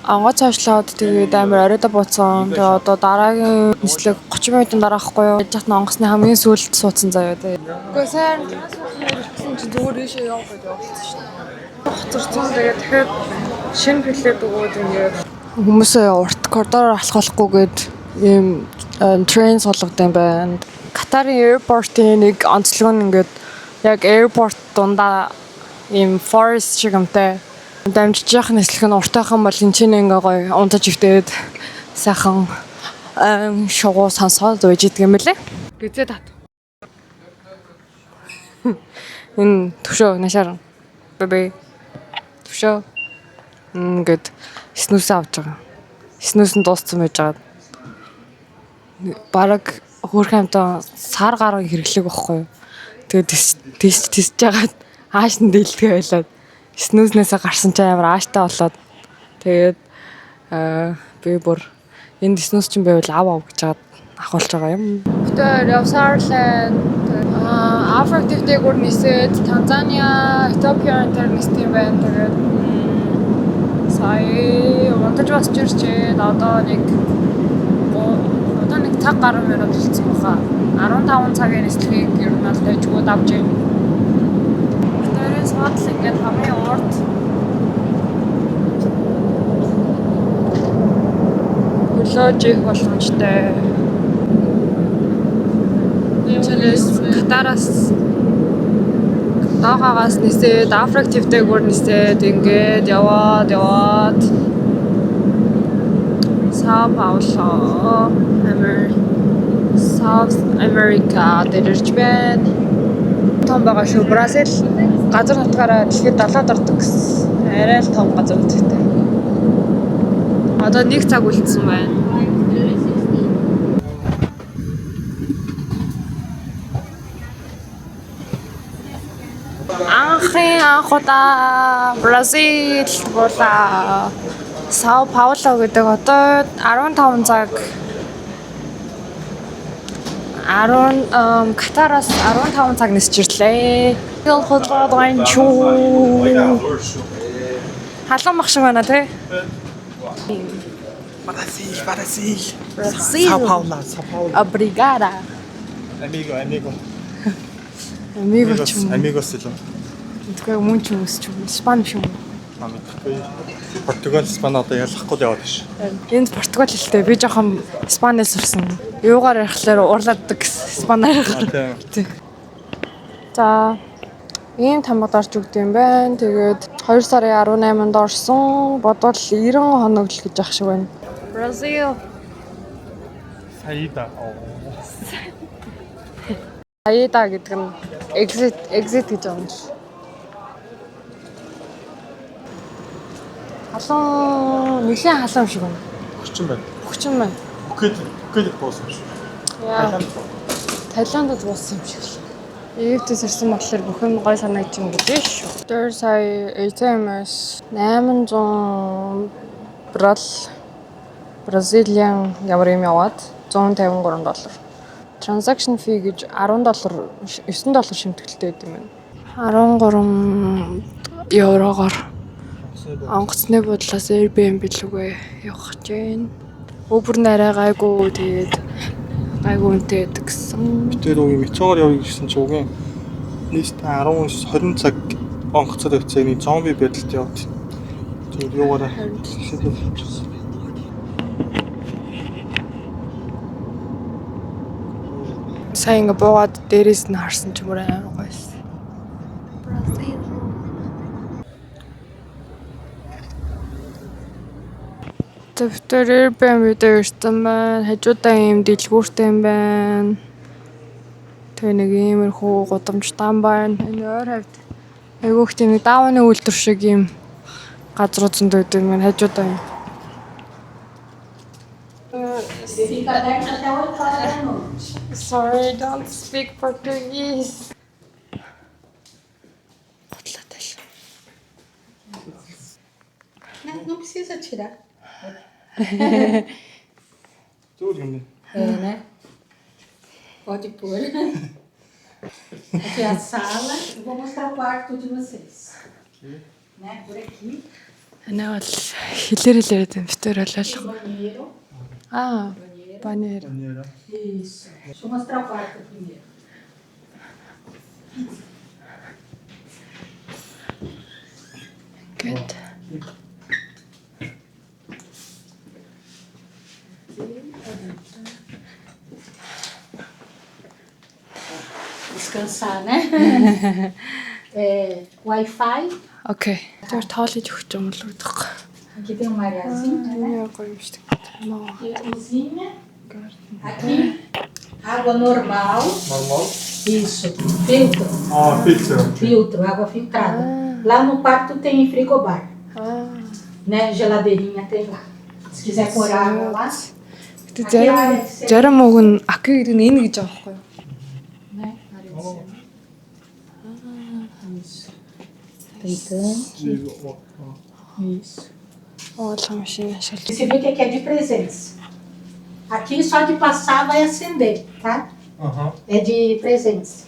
Онгоц цаашлаад тэгээд амар оройдоо бууцсан. Тэгээд одоо дараагийн нислэг 30 минутын дараа ахгүй юу? Яж хатна онгоцны хамгийн сүүлд суудсан заяа тэгээд. Гэхдээ сайн гэсэн чи зүгээр ийшээ явах гэдэг явуулсан шүү дээ. Хоцорсон тэгээд дахиад шинэ хэлээд өгөөд ингээд хүмүүсээ урт коридороор алхахгүйгээд ийм трейн солгод юм байна. Катарын аэропортын нэг онцлог нь ингээд яг аэропорт дундаа ийм forest шиг юмтай дамжиж явах нислэг нь уртайхан бол энэ чинь ингээ гоё унтаж ивдээд сайхан шоу сонсоод байж идэг юм лээ. Гэзээ тат. Энэ төвшөө нашаар бэбэ төвшөө ингээд снүүс авч байгаа. Снүүс нь дууссан байж байгаа. Бараг хөөрхөн амтаа сар гараг хэрэглэх байхгүй юу. Тэгээд тестж жагаад ааш нь дийлдэгэ байлаад снүүснээсээ гарсан ч амар ааштай болоод тэгээд би бүр энэ снүүс чинь байвал ав гэж жаад ахуулж байгаа юм. Тэгээд явсаарлаа Африк дээгүүр нисээд Танзания, Этиопия энэ нисдэм байна. Тэгээд сая унтаж босч ирчээд одоо нэг цаг гаруй минут болцсон баха. 15 цагийн нислэгийг ер нь л дэжгүүд авч байна. Тэрээс хадл ингээд хамгийн урд хөлөөж их боломжтой. Тэрээс Катараас Дохагаас нисээд Африк дээгүүр нисээд ингээд яваад Sao Paulo, South America дээрж байна. Том байгаа шүү. Бразил газар нутгаараа дэлхийд 70-д ордог гэсэн. Арай л том газар нутгтай. Одоо 1 цаг үлдсэн байна. Анхудаа Бразил болоо. Sao Paulo гэдэг одоо 15 цаг Катараас 15 цаг нисч ирлээ. Хөлгөөд байна чуу. Халуун мах шиг байна тий. Brasil. Sao Paulo. Obrigada. Amigos илүү. Тэгэхээр мөн ч хүмүүс ч Испани биш юм. Португал, Испани одоо ялахгүй яваад биш. Энд Португал хэлтэй. Би жоохон Испаниас сурсан. Юугаар ярихлаар уурлаадаг Испаниар ярих. За ийм тамгад орж өгд юм байна. Тэгээд 2 сарын 18-нд орсон. Бодвол 90 хоног л гэж ах шиг байна. Бразил. Саида. Саида гэдэг нь exit гэж байгаа юм шиг. Халуун нэлийн халуун шиг байна. Хүчин байна. Хүчин байна. Бүкэд буусан шүү. Яа. Таиландд буусан юм шиг л. Египтээс ирсэн болохоор бүх юм гой санагдаж юм гэж шүү. Тэр сая ATM-ээс 800 Бразилиан ямар юм яваад $153. Transaction fee гэж $10, $9 шимтгэлтэй байд юм байна. 13 еврогоор онгоцны бодлоос Airbnb лүгээ явах гэж байна. Uber нарай гайгүй тэгээд гайгүй үнэтэй байдаг гэсэн. Тэр үгүй метроор явъя гэсэн чи үгүй. Нийтдээ 19-20 цаг онгоцоор явцаа нэг зомби байдалд яваад. Тэгээд юугаараа шийдвэрлэчихсэн. Сайн ингээ буугаад дээрээс нь харсан ч мөр амар гойс. Тэвтэр Airbnb дээр ирсэн байна. Хажуудаа ийм дэлгүүртэй юм байна. Тэгээ нэг иймэрхүү гудамжтай байна. Энэ ойр хавьд айгүйх тийм нэг даавны үйлдвэр шиг ийм газрууд зөнд байдаг юм байна. Хажуудаа юм. Sorry, don't speak Portuguese. Não precisa tirar. Tudo, né? Né? Pode pôr. Aqui é a sala. Eu vou mostrar o quarto de vocês. Aqui. Né? Por aqui. Анаа бол хэлээр юм битээр ойлголох. Banheiro. Аа, банер. Isso. Deixa eu mostrar o quarto primeiro. Good. Descansar, né? Wi-Fi. Окей. Тэр тоолж өгч юм л үүдэх. Aqui tem uma areazinha, né? Яа гоё юм шиг. Aqui a cozinha. Aqui, água normal. Normal. Isso. Filtro. Filter. Filtro, água filtrada. Lá no quarto tem frigobar. Аа. Né? Geladeirinha tem lá. Se quiser pôr água lá. Гэтэ зарим уг нь акиг нэг гэж байгаа байхгүй юу? Né? Área de cima. Isso. Tem tanque. Isso. Оолох машин ашиглаж. Você vê que aqui é de presentes. Aqui só de passar vai acender, tá? É de presentes.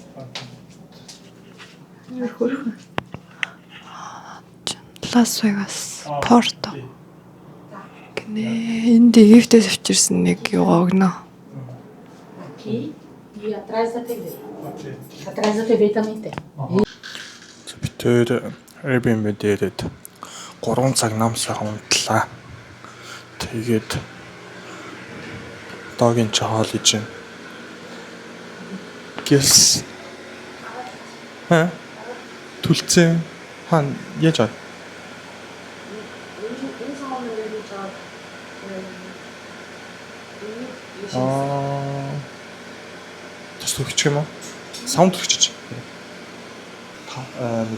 Лас Вегас, Порто. Гэнэ энд Египтээс авчирсан нэг юу огно. Aqui e atrás da TV. Atrás da TV também tem. Би тэр Airbnb дээрээд 3 цаг нам сайхан унтлаа. Тэгээд догийн чи хоол иж байна. Гэс. Түлцэн хаан яаж аа? Тэсвч юм уу? Саунд өгч.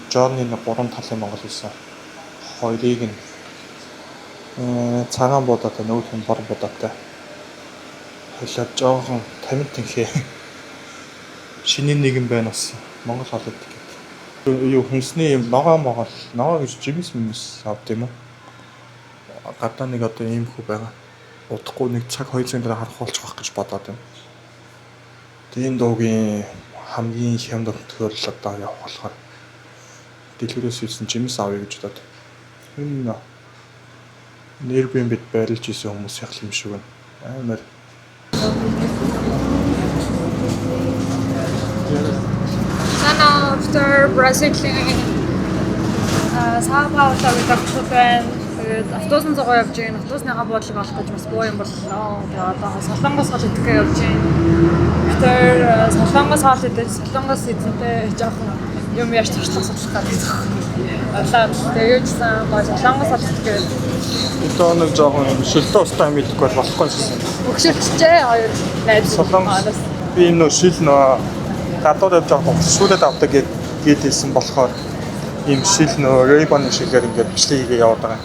Жорны 3 талын Монгол хэлсэн. Хоёрыг нь цагаан будаатай нөгөөх нь бор будаатай. Хойлоо жоохон 50 тэнхээ. Шинийн нэгэн байна бас Монгол холод гэдэг. Юу хүнсний юм ногоо гэж жимс мэмс авд юм уу? Гадаа нэг одоо ийм хүү байгаа. Удахгүй нэг цаг 2 цаг дараа харах болчих واخ гэж бодоод байна. Тийм дуугийн хамгийн хямд төгөөрөл одоо явах болохоор дэлгүүрээс ирсэн жимс авъя гэж бодоод. Энэ Airbnb-д байрлаж исэн хүмүүс яг юм шиг байна. Амар. Sana after Brazilian саабаа удаа байна. Тэгээд автобусын зогоо явж байгаа. Автобусныхаа буудлыг олох гэж бас буу юм боллоо. Тэгээд одоо Солонгос гол идэхээ явж байна. Тэр Солонгос хоол идэж Солонгос эзэнтэй жоохон юм яаж туршлах судлах гэдэг. Тэгээд юу ч сан Солонгос хоол идэхээ. Одоо нэг жоохон шилтөө устай юм идэхгүй болохгүй гэсэн. Өгшөлтчээ хоёр найз Солонгос би энэ шил нөө гадуур явж байгаа хөшүүлээд авдаг гээд хэлсэн болохоор ийм шил нөө Ray-Ban шилээр ингээд бичлэг хийгээ яваад байгаа.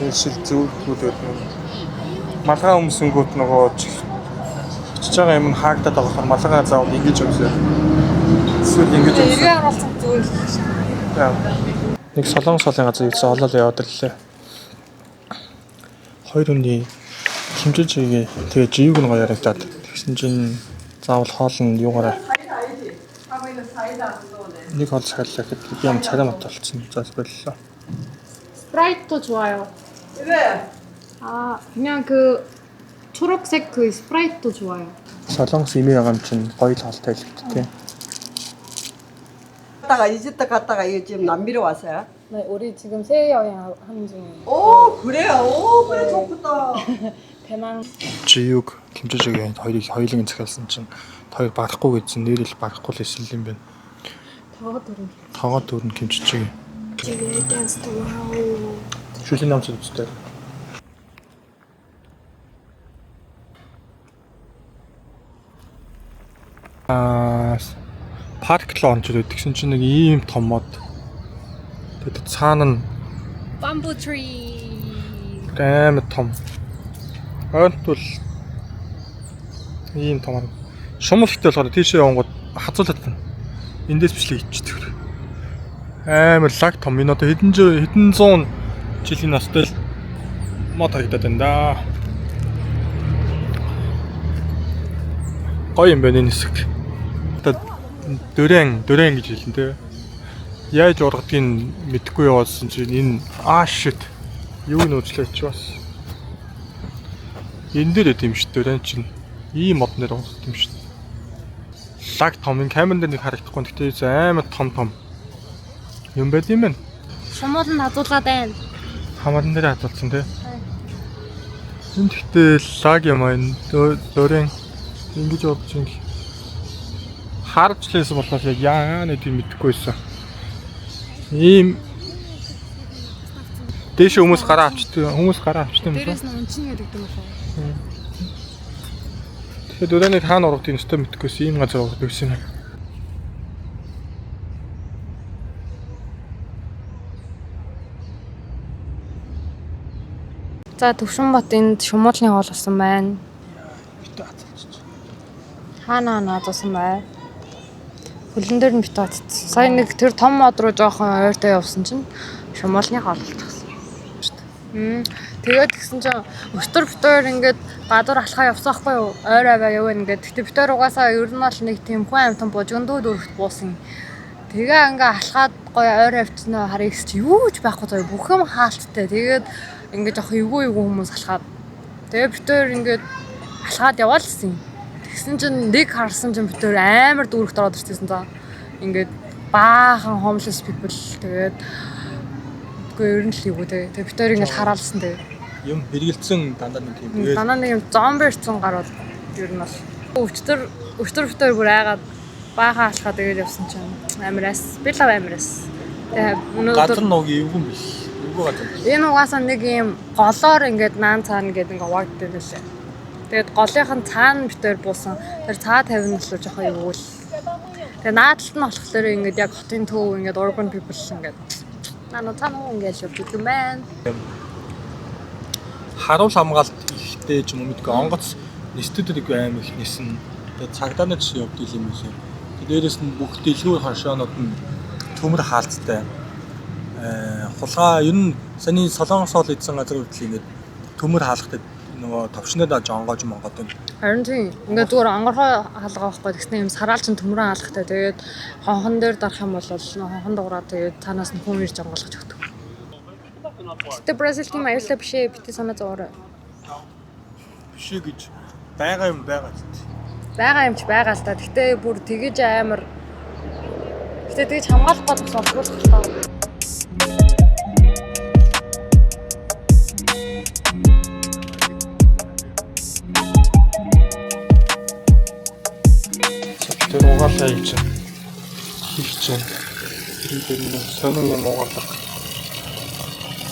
Энэ шил зүгүүд малгай өмсөнгүүт нөгөө чиж байгаа юм хаагдаад байгаа болохоор малгай заавал ингэж өмсөө. Эсвэл ингэж өмсөө. эргээ оруулсан зүйл. Нэг солонгос холын газар ирсэн олол яваад ирлээ. Хоёр хүний хэмжиж игээ тэгээ живг нь гоё ярагдаад тэгсэн чинь заавал хоол нь юугаараа нэг хоол цайлаа гэхэд би юм царай мат болцсон. Заас боллоо. 스프라이트도 좋아요. 아, 그냥 그 초록색 그 스프라이트도 좋아요. Солонгос имээ байгаа юм чинь гоё л хоолтой хэлбэт те. 갔다가 이집트 갔다가 이거 지금 남미로 왔어요? 네, 우리 지금 새해 여행 하는 중이에요. 오 그래요? 오 그래 좋겠다. 대만. Живг хэмжиж игээ хоёулын захиалсан чинь хоёр барахгүй гэсэн нэрэл барахгүй л эсвэл юм байна. Тоогоо дөрөв хэмжиж игээ. Шүлийн намч үзтэй. Парк лонч гэдэг чинь нэг ийм том мод. Тэгээд цаана нь Bamboo tree. амар том. Ойртол ийм том. Шумалтай болохоор тийшээ явангууд хазуулаад байна. Эндээс бичлэг хийчихдэг. Амар лаг том. Энэ одоо хэдэн зуун жилийн настай л мод харагдаад байна да. Гоё юм байна энэ хэсэг. Одоо дөрэн гэж хэлэн тэ. Яаж ургадгийг мэдэхгүй явуулсан чинь энэ shit Юу нөөцлөөч бас. Энэ дээр тийм шүү дээ. Энэ чинь ийм мод нэр уусах юм шүү дээ. Лаг том энэ камерын дээр нэг харагдахгүй. Гэхдээ амар том. Юм байт юм байна. Шумуул нь хазуулгаад байна. Хамаан дээр хадгалсан тий. Энэ гэхдээ лаг юм аа энэ дөөрэн ингэж бодож юм. Харж лээс болохоор яг яа нэг юм мэдэхгүйсэн. Ийм дэш хүмүүс гараа авчдаг юм байна. Дээрээс нь унчин яригдсан байна. Тэгэхээр дөөрөнийг хаана ургадгийг өстой мэдэхгүйсэн ийм газар ургадаг гэсэн юм. За Төвшинбат энд Шумуулны хоол болсон байна. Хаана наадсан бай. Хөлн дээр нь бит бацсан. Сая нэг тэр том мод руу жоохон ойртой явсан чинь Шумуулны хоол болчихсон. Тэгээд тэгсэн чинь өстөр битээр ингээд гадуур алхаа явсан хгүй юу? Ойр аваа явна ингээд. Гэтэ битээр угаасаа ер нь бол нэг тийм хүн амтан божгондөө дөрөвт буусан. Тэгээ ингээ алхаад гоё ойр авчихнаа харъя чи юу ч байхгүй заа бүх юм хаалттай. Тэгээд ингээ жоох эвгүй хүмүүс алхаад. Тэгээ битээр ингээд алхаад яваалсан. Тэгсэн чинь нэг харсан чинь битээр амар дүүрэгт ороод ирсэн заа. Ингээд баахан homeless people тэгээд үгүй ер нь л юу тэгээ битээр ингээд хараалсан тэгээ. Юм хэрэгэлцэн дандаа нэг юм. Дандаа нэг юм зомби ирсэн гарууд ер нь бол өчтөр битээр бүр айгаад баахан алхаад тэгээд явсан чинь амираас би л амираас. Тэгээ Газар ног эвгүй биш. Эвгүй газар. Энэ угаасаа нэг юм голоор ингээд наан цаана гэдэг ингээд угаагддаг лээ. Тэгээд голынх нь цаана битээр буусан. Тэр цаа тавина болохоор жоохон эвгүй л. Тэгээ наадалт нь болохоор ингээд яг хотын төв ингээд urban people ингээд наа цаана ингээд явдаг юм байна. Харуул хамгаалт ихтэй ч юм уу мэдгүй онгоц нэстүүдэрэг аим их нисэн. Тэгээд цагдааны жишээ явдаг юм шиг. Дээрээс нь бүх дэлгүүр хошоонууд нь төмөр хаалттай. Хулгай ер нь саний солонгос хоол идсэн газар хүртэл ингээд төмөр хаалгатай нөгөө товчнод жонгоож монгоод байна. Харин тийм ингээд зүгээр онгорхой хаалгаа байхгүй гэсэн юм сараалчин төмрөн хаалгатай. Тэгээд хонхон дээр дарах юм бол хонхон дуураад тэгээд цаанаас нь хүн ирж онгоолгож өгдөг. Тэ Бразил тийм аюултай биш ээ битээ санаа зовоорой. Биш гэж байгаа юм байгаа ч. Байгаа юм ч байгаа л та. Гэтэ бүр тэгэж амар. Гэтэ тэгэж хамгаалах болох болов уу? Тэр угаалаа юм чинь. Хийх чинь. Тэр нь сонин юм угаалах.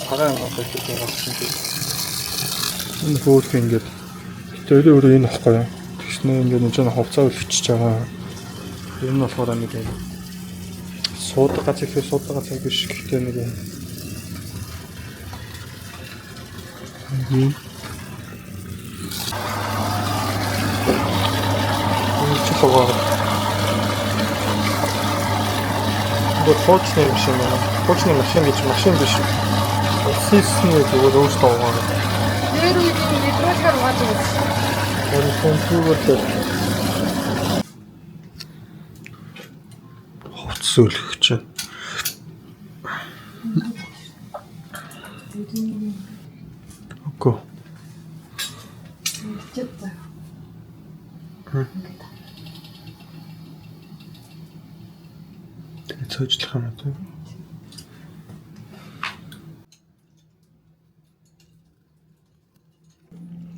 Цагаан угаалах гэж байгаа юм. Энэ хөөх ингээд. Тэр өөрөө энэ ахгүй юу? Тэгснэ ингээд энэ ч хувцас өлчиж байгаа. Энэ нь болохоор нэг юм. Суудаг газар биш гэхдээ нэг юм. Энэ ч хаваа. Вот точно машина. Точно машин биш. Системээ зүгээр өөртөө угаа. Тэр үед метроор угааж байгаа. Тэр компьютер хувцас өлгөх чинь. Окей. Тэгээд цоожлох юм аа.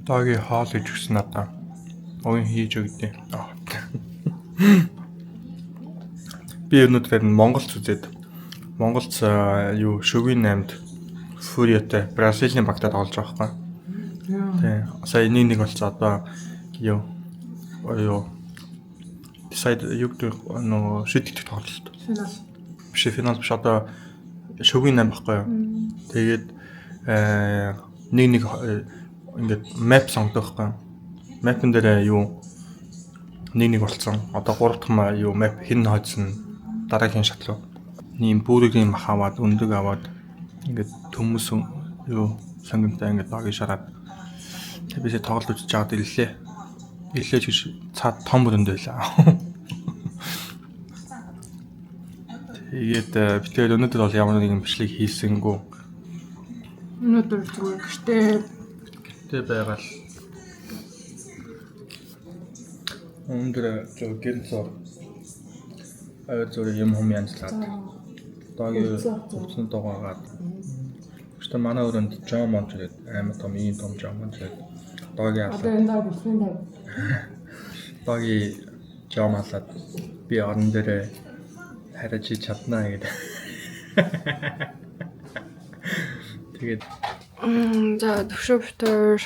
Таги хаал гэж гисэн надаа. Оюун хийж өгдөө. Би өнөөдөр Монголд үзээд Монголд юу шөгийн 8-д Фуриатай Бразилийн багтаад олж байгаа байхгүй. Тий. Сая нэг болцоо одоо юу decide юу гэдэг нөө шийдэх тоглолт. Финал биш одоо шөгийн 8 байхгүй юу. Тэгээд нэг ингээд map сонгодог байхгүй. Map-ын дээр юу нэг болцсон. Одоо 3 дахь юу map хэн хойдсон дараагийн шат руу. Ийм бүрийн мах аваад өндөг аваад ингээд төмөс юу сонгомтой ингээд багийг шараад бисээ тоглолт үзэж байгаад ирлээ. Ирлээ гэж цаад том өрөнд байлаа. Тэгээд битээр өнөөдөр бол ямар нэгэн бичлэг хийсэнгүү. Өнөөдөр өнөөдөр зүгээр гэртээ байгаал. Өнөөдөр гэр зур зүгээр юм янзлаад. Доогийн утасны догоогаад. Гэхдээ манай өрөөнд Жон Монч гэдэг амар том Жон Монч гэдэг. Доогийн одоо энэ даа бүсгэн дай. Доогийн Жон малаад би орон дээрээ хариж чаднаа гэдэг. Тэгээд за төвшөвтөр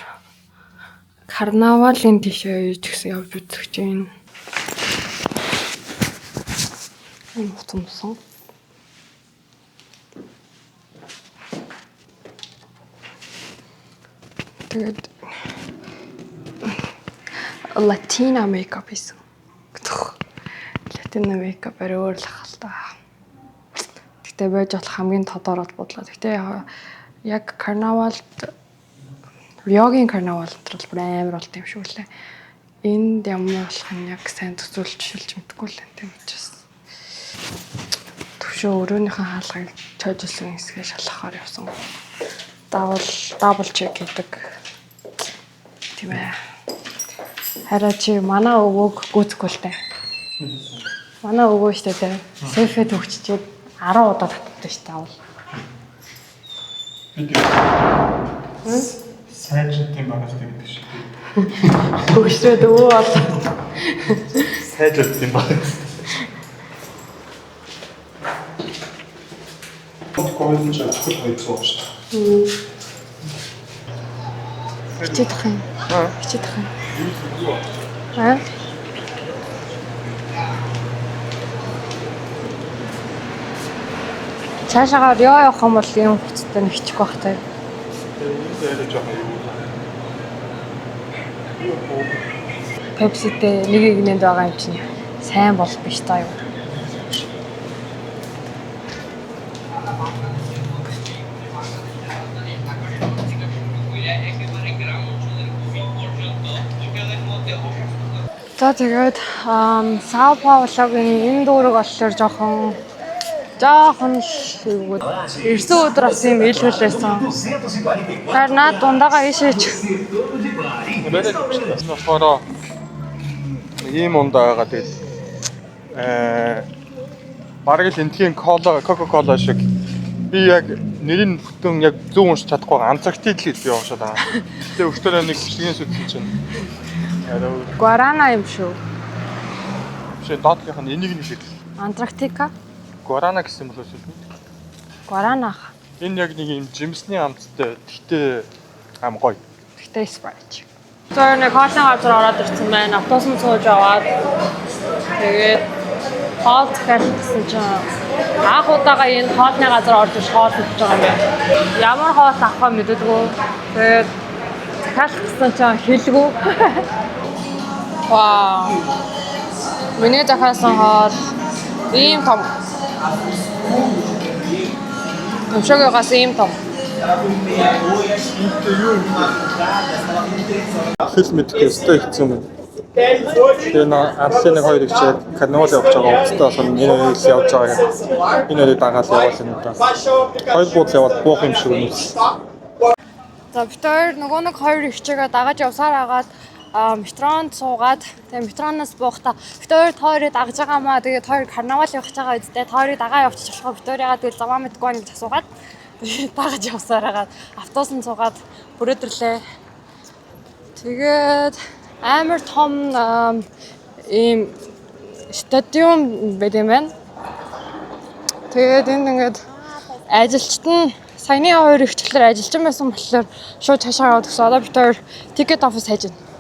карнавалын тийшээ гэсэн явж үзэх чинь. Энэ утсан. Тэгээд Латин Америка байсан. Латин Америка бариулах л та. Гэтэ байж болох хамгийн тодорхой бодлоо. Гэтэ яг карнавалд Риогийн карнавал дотор бүр амар болт юм шиг үлээ. Энд ямар болох нь яг сайн төсөөлж шилж мэдгүй л энэ учраас. Төвшөө өрөөнийхөө хаалгыг чойжлсон хэсгээ шалгахаар явсан. Дабл чек гэдэг. Тийм ээ. Хараа чи манай өвөөг гүцэхгүй л дээ. Манай өвөө штэ тэ. Селфи төгччихэд 10 удаа татдаг штэ авал. сайжрт юм байна гэдэг шиг. Төгчрөөд өвөө бол сайжрт юм байна. Комент ч авах хэрэггүй шүү дээ. хичээх юм. Хичээх юм. Цаашаагаар явах юм бол юм хүчтэй хичих байх таа. Пепситэй нэг игнэнд байгаа юм чинь сайн бол биш таа юу. За тэгээд Сао Паулогийн энэ дүүрэг болохоор жоохон ирсэн өдөр бас юм илгүүлээсэн. Тэр наад дундаага ийшээч. Болохоор ийм ундаа байгаа тэгээд бараг л энтхийн Coca-Cola шиг би яг нэрийн бүтэн яг зөв уншиж чадахгүй Антарктид л би уушаад байгаа. Тэгээ өөртөө нэг бичлэгээс үзсэн чинь Guarana юм шүү. Биш доотлих нь энийг нэг шийдэл. Антарктика. Guarana гэсэн болов уу? Guarana. Энэ яг нэг юм жимсний амттай. Гэхдээ ам гоё. Гэхдээ Sprite. Тэр нэг хоолны газар ороод ирсэн байна. Автобус сууж аваад тэгээд хоол захиалсан чинь анх удаага энэ хоолны газар орж иж хоол идэж байгаа юм байна. Ямар хоол авахаа мэддэггүй. Тэгээд захиалсан чинь хэлгүй. Вау. Миний захиалсан хоол ийм том. Өшөөгөөс ийм том. Хэл мэдээ өстой хэцүү юм. Тэгээ Арсены хоёр их чиг карнавал явж байгаа уцтай болсон энэ хоёрыг явж байгаа гэдэг. Энэ хоёрыг дагаад явуулсан юм да. Хоёр буудал яваад буух юм шиг үнэ. За битээр нөгөө нэг хоёр их чигээ дагаж явсаар агаад метронд суугаад тэгээ метроноос буухта битээр тойрыг дагаж байгаа маа тэгээ тойр карнавал явах гэж байгаа үедээ тойрыг дагаа явчих болохоо битээр ягаад тэгэл замаа мэдгүй нэг засуугаад дагаж явсаар агаад автобусанд суугаад бүрөөдөрлөө. Тэгээд амар том ийм стадиум байт юм байна. Тэгээд энд ингээд ажилчид нь саяны хоёр ихчлэр ажилчин байсан болохоор шууд цаашаа яваад гэсэн. Одоо бид хоёр ticket office хайж байна.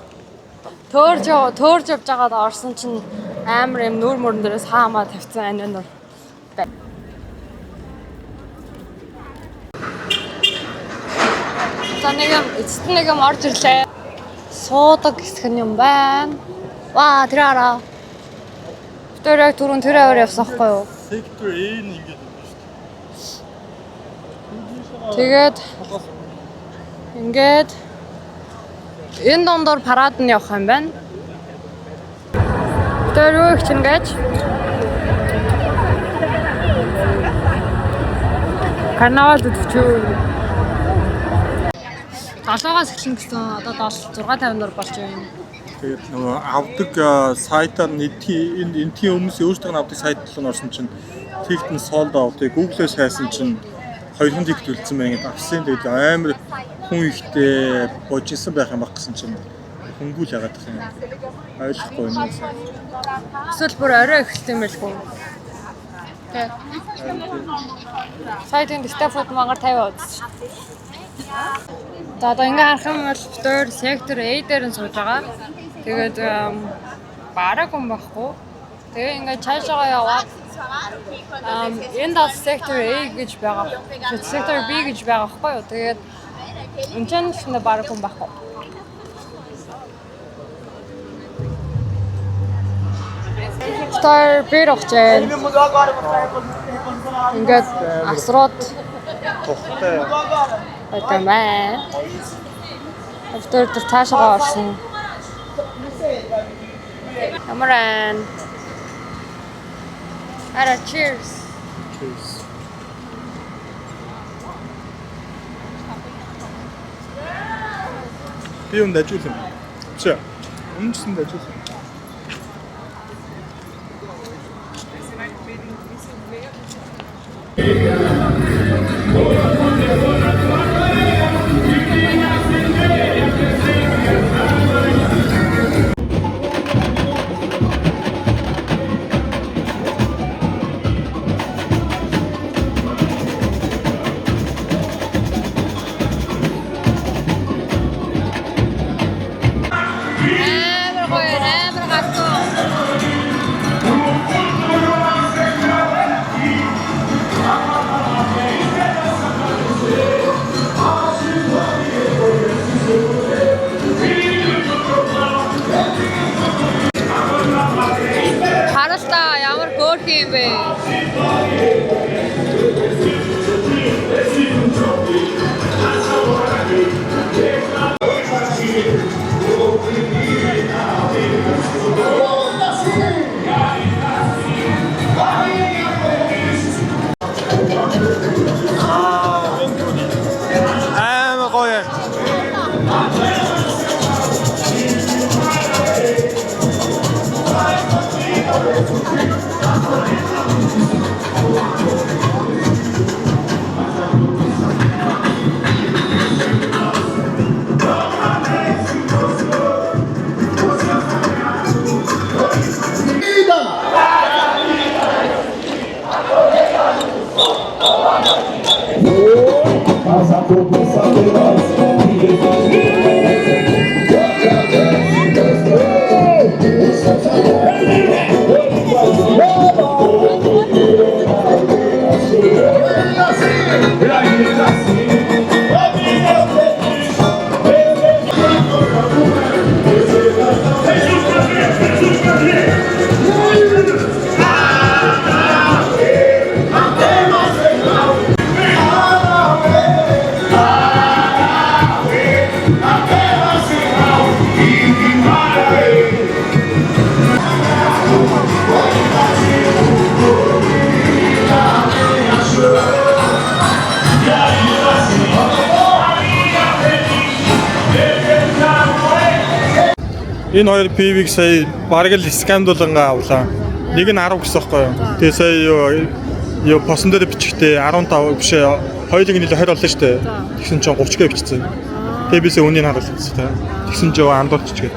Төөрж явж байгаад орсон чинь амар юм нүүр мөрөн дээрээс хаамаа тавьсан ань нөр. За нэг юм эцэст нэг юм орж ирлээ. Суудаг хэсэг юм байна. Ваа тэр араа. Тэр яг түрүүн тэр аваар явсан хгүй юу? Сектор A нь ингэж юм шүү дээ. Тэгээд ингээд энэ дондор парад нь явах юм байна. Тэр юу их чинь гэж карнавал төчөө. 7-аас эхлэн гэсэн одоо 6:50 болж байна. Тэгээд нөгөө авдаг сайтаар энтхийн хүмүүс өөрсдөө авдаг сайт руу орсон чинь тикт нь солд авдаг. Google-ээс хайсан чинь 200 тикт үлдсэн байна гэдэг авсан. Тэгээд амар хүн ихтэй божинсан байх юм баг гэсэн чинь хөнгүүл яагаад гэх юм. Ойлгохгүй юм. Эсвэл бүр орой эхэлсэн юм байлгүй. Тэ. Сайтын стаффууд магаар 50 үзсэн. За одоо ингээ харах юм бол битүүр сектор A дээр нь сууж байгаа. Тэгээд бараг хүн байхгүй. Тэгээ ингээ цаашаа яваад энд бас сектор A гэж байгаа. Сектор B гэж байгаа байхгүй юу. Тэгээд энэ ч нэг бараг хүн байхгүй. Стар бэр очжээ. Ингээд асрууд Тухтай. Отомаа. Автор цаашаа орсон. Камеран. Ара cheers. Би юм дажуулсан. Чи өмнөсөн дажуулсан. Харалтаа ямар хөөх юм бэ? Гоё. Энэ хоёр PV-г сая бараг л скандалангаа авлаа. Нэг нь 10 гэсэн байхгүй юу? Тэгээ сая юу посон дээр бичихтэй 15 биш ээ. Хоёулыг нь 20 боллоо шүү дээ. Тэгсэн чинь 30 гэ бичсэн. Тэгээ бисээ үнийг харуулсан шүү дээ. Тэгсэн чинь андуурч гээ.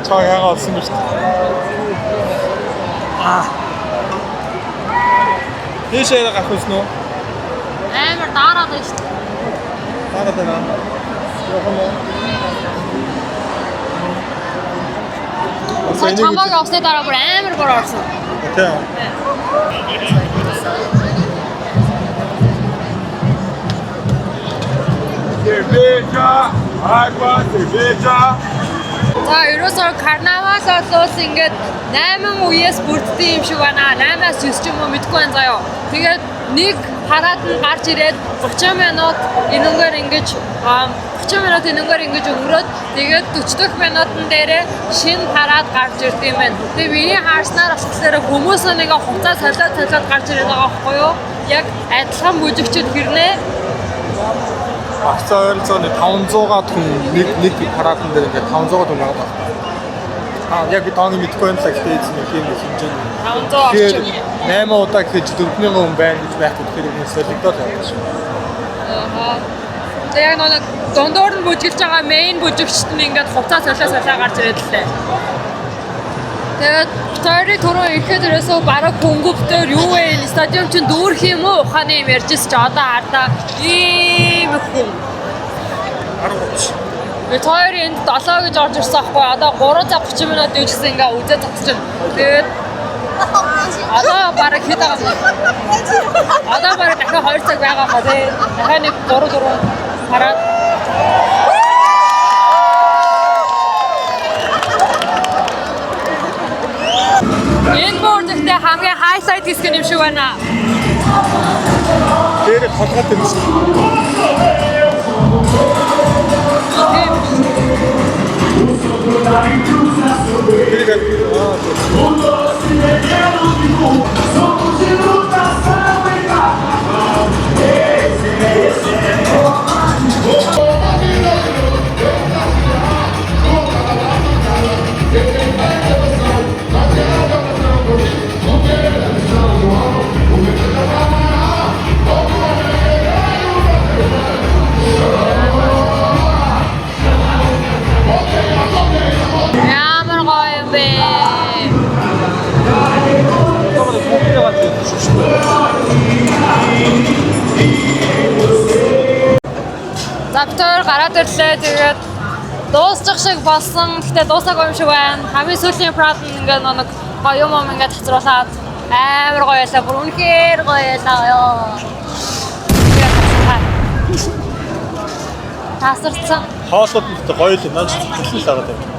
Чаа яагаад олсон бэ? Тийшээ гарах үс нөө? Амар дараад байна шүү дээ. Дараад байна. Сая чамаг авсны дараа бүр амар гор орсон. Тийм. Ербэжа За ерөөсөө карнавал болоос ингээд 8 үеэс бүрддэг юм шиг байна. 8-аас 9 ч юм уу мэдгүй байна заяа. Тэгээд нэг хараад нь гарч ирээд 30 минут энэнгээр ингэж 30 минут энэнгээр ингэж өнгөрөөд тэгээд 40 дахь минутын дээрээ шинэ хараад гарч ирд юм байна. Тэгээд миний харснаар болохоор хүмүүс нэг хугацаа солиод гарч ирээд байгаа байхгүй юу? Яг адилхан бүжигчд хэрнээ Багцаа ойролцоогоо 500-аад хүн нэг парадн дээр ингээд 500-аад хүн байгаа байна. Яг би тооны мэдгүй байна л гэхдээ эзэн нэг юм хэмжээний 500 орчим. 8 удаа гэхэд 4,000 хүн байна гэж байх гэхээр энэ солигдоод байна шүү. Тэгээд яг нэг дондор нь бүжиглж байгаа мейн бүжигчт нь ингээд хуцаа солио гарч ирээд л тээ. Тэгээд story түрүү ирэхэд ерөөсөө бараг хөнгөвдөр юу вэ? Стадиум чинь дүүрх юм уу? Ухааны юм ярьжсэн чи одоо хардаа ийм хүн. 10:30. Би тойр энд 7 гэж орж ирсэн аахгүй. Одоо 3:30 минут дэвжсэн ингээ үзээ татчихна. Тэгээд одоо бараг хэд байгаа юм. Одоо бараг дахиад 2 цаг байгаа ба тий. Дахиад нэг 3 хараад энэ бүрдэгтээ хамгийн хайлайт хэсэг юм шиг байна. Дээрээ толгойд юм шиг. Ямар гоё юм бэ? Завтар гараад ирлээ. Тэгээд дуусчих шиг болсон. Гэтэ дуусаагүй юм шиг байна. Хамгийн сүүлийн прад ингээд нэг гоё юм ингээд цацруулаад амар гоё ялаа. Бүр үнэхээр гоё ялаа. Тасарсан. Хоолод нь гоё л наач хэлсэн л байгаа юм.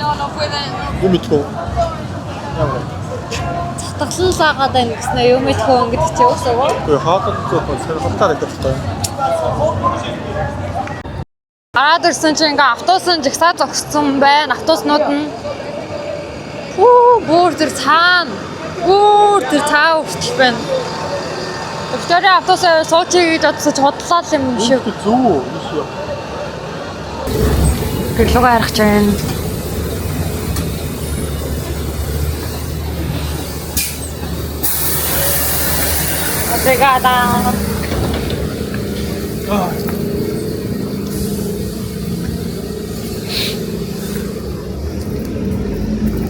No pueden. Юу мэдгүй. Ямар. Татгалан л агаад байна гэснээр юу мэдгүй ингэдэг чи өсөө. Үгүй хоолод зөвхөн сонирхолтой байдаг тоо. Гараад ирсэн чинь ингээ автобус нь жигсаа зогссон байна. Автобуснууд нь бүр тэр цаа хүртэл байна. Виктория автобусаар суучих гэж бодсоч хотлоо юм шиг. Зүг үү? Юу? Гэрлүүгээ харах гэж байна. Obrigada.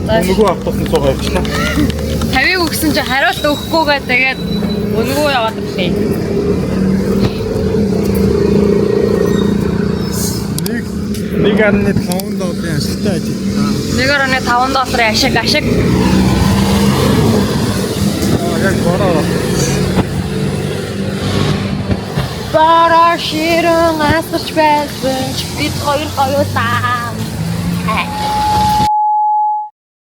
Нөгөө автобусны цугаа явчихлаа. 50-ыг өгсөн чи хариулт өгөхгүйгээ тэгээд өнгөө яваад ирлээ. $1.5 ашигтай ажил. $1.5 ашиг. Яг бороо. Бороо ширэн асарч байсан ч бид хоёр гоёлаа.